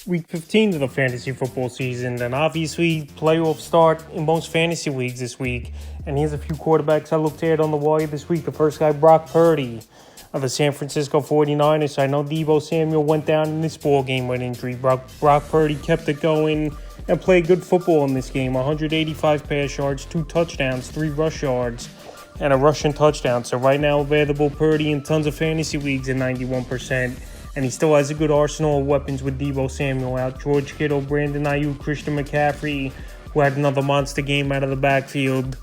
week 15 of the fantasy football season, and obviously playoff start in most fantasy leagues this week. And here's a few quarterbacks I looked at on the wire this week. The first guy, Brock Purdy of the San Francisco 49ers. I know Deebo Samuel went down in this ball game with injury. Brock Purdy kept it going and played good football in this game. 185 pass yards, 2 touchdowns, 3 rush yards, and a rushing touchdown. So right now available Purdy in tons of fantasy leagues at 91%. And he still has a good arsenal of weapons with Deebo Samuel out. George Kittle, Brandon Ayuk, Christian McCaffrey, who had another monster game out of the backfield.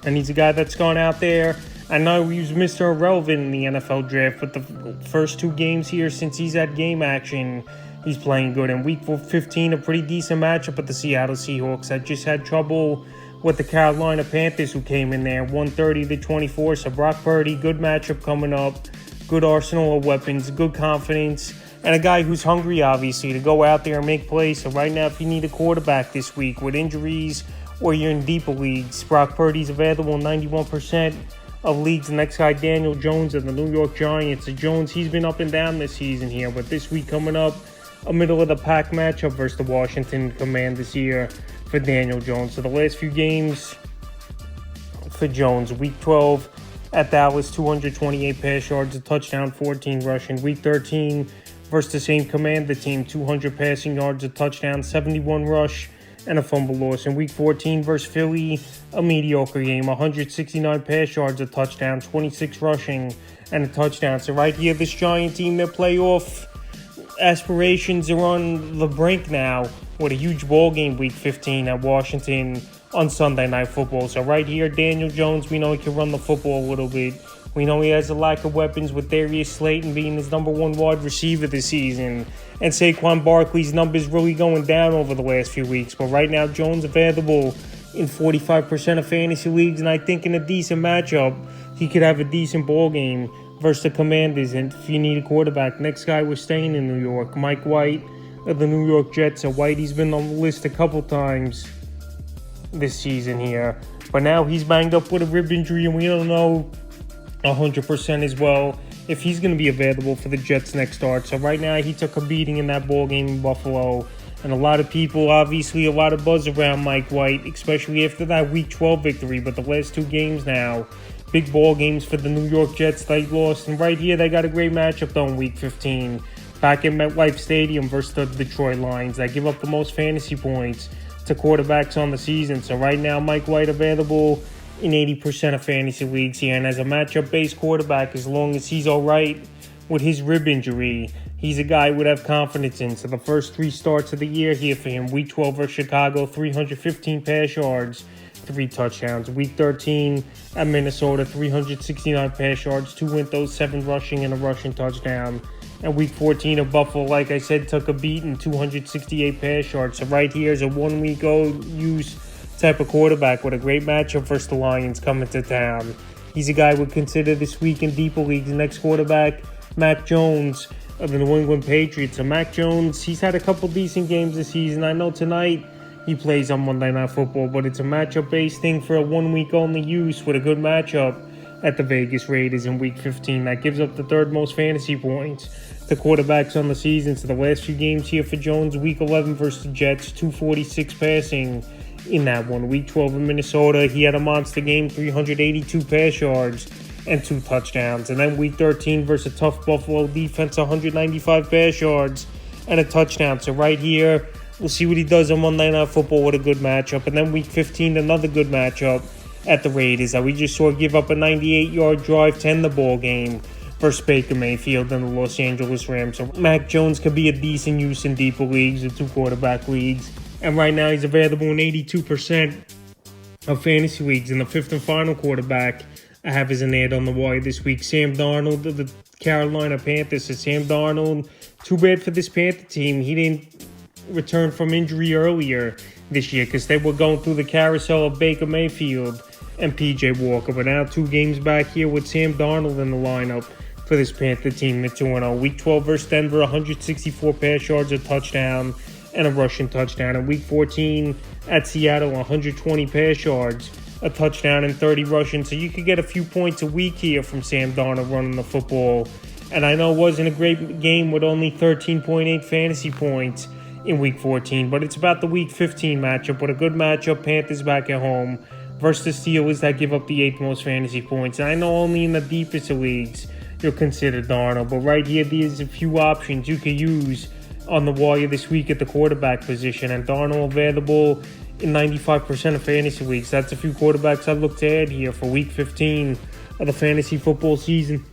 And he's a guy that's gone out there. I know he was Mr. Irrelevant in the NFL draft, but the first 2 games here since he's had game action, he's playing good. In week 15, a pretty decent matchup with the Seattle Seahawks that just had trouble with the Carolina Panthers, who came in there 130-24. So Brock Purdy, good matchup coming up. Good arsenal of weapons, good confidence, and a guy who's hungry, obviously, to go out there and make plays. So right now, if you need a quarterback this week with injuries or you're in deeper leagues, Brock Purdy's available in 91% of leagues. The next guy, Daniel Jones of the New York Giants. Jones, he's been up and down this season here, but this week coming up, a middle-of-the-pack matchup versus the Washington Commanders here for Daniel Jones. So the last few games for Jones, week 12, at Dallas, 228 pass yards, a touchdown, 14 rushing. Week 13 versus the same Commander team, 200 passing yards, a touchdown, 71 rush, and a fumble loss. In Week 14 versus Philly, a mediocre game, 169 pass yards, a touchdown, 26 rushing, and a touchdown. So right here, this Giant team, their playoff aspirations are on the brink now with a huge ball game Week 15 at Washington on Sunday Night Football. So right here, Daniel Jones, we know he can run the football a little bit. We know he has a lack of weapons with Darius Slayton being his number 1 wide receiver this season. And Saquon Barkley's numbers really going down over the last few weeks. But right now, Jones available in 45% of fantasy leagues. And I think in a decent matchup, he could have a decent ball game versus the Commanders. And if you need a quarterback, next guy we're staying in New York, Mike White of the New York Jets. So Whitey's been on the list a couple times this season here, but now he's banged up with a rib injury, and we don't know 100% as well if he's going to be available for the Jets next start. So right now he took a beating in that ball game in Buffalo, and a lot of people, obviously a lot of buzz around Mike White, especially after that Week 12 victory. But the last 2 games now, big ball games for the New York Jets, they lost. And right here they got a great matchup though in Week 15 back at MetLife Stadium versus the Detroit Lions that give up the most fantasy points to quarterbacks on the season. So right now, Mike White available in 80% of fantasy leagues here. And as a matchup-based quarterback, as long as he's all right with his rib injury, he's a guy would have confidence in. So the first 3 starts of the year here for him. Week 12 versus Chicago, 315 pass yards, 3 touchdowns. Week 13 at Minnesota, 369 pass yards, 2 win, 7 rushing, and a rushing touchdown. And Week 14 of Buffalo, like I said, took a beating, 268 pass yards. So right here is a 1-week-old use type of quarterback with a great matchup versus the Lions coming to town. He's a guy we consider this week in deeper leagues. Next quarterback, Mac Jones of the New England Patriots. So Mac Jones, he's had a couple decent games this season. I know tonight he plays on Monday Night Football, but it's a matchup-based thing for a 1-week-only use with a good matchup at the Vegas Raiders in Week 15. That gives up the 3rd most fantasy points to quarterbacks on the season. So the last few games here for Jones, Week 11 versus the Jets, 246 passing in that one. Week 12 in Minnesota, he had a monster game, 382 pass yards and 2 touchdowns. And then Week 13 versus a tough Buffalo defense, 195 pass yards and a touchdown. So right here, we'll see what he does on Monday Night Football with a good matchup. And then Week 15, another good matchup at the Raiders that we just saw give up a 98-yard drive to end the ball game versus Baker Mayfield and the Los Angeles Rams. So Mac Jones could be a decent use in deeper leagues or 2 quarterback leagues. And right now he's available in 82% of fantasy leagues. And the 5th and final quarterback I have as an ad on the wire this week, Sam Darnold of the Carolina Panthers. So Sam Darnold, too bad for this Panther team. He didn't return from injury earlier this year because they were going through the carousel of Baker Mayfield and P.J. Walker. But now 2 games back here with Sam Darnold in the lineup for this Panther team at 2-0. Week 12 versus Denver, 164 pass yards, a touchdown, and a rushing touchdown. In Week 14 at Seattle, 120 pass yards, a touchdown, and 30 rushing. So you could get a few points a week here from Sam Darnold running the football And I know it wasn't a great game with only 13.8 fantasy points in Week 14, but it's about the Week 15 matchup with a good matchup. Panthers back at home versus the Steelers that give up the 8th most fantasy points. And I know only in the deepest of leagues you'll consider Darnold, but right here there's a few options you could use on the wire this week at the quarterback position, and Darnold available in 95% of fantasy leagues. That's a few quarterbacks I'd look to add here for Week 15 of the fantasy football season.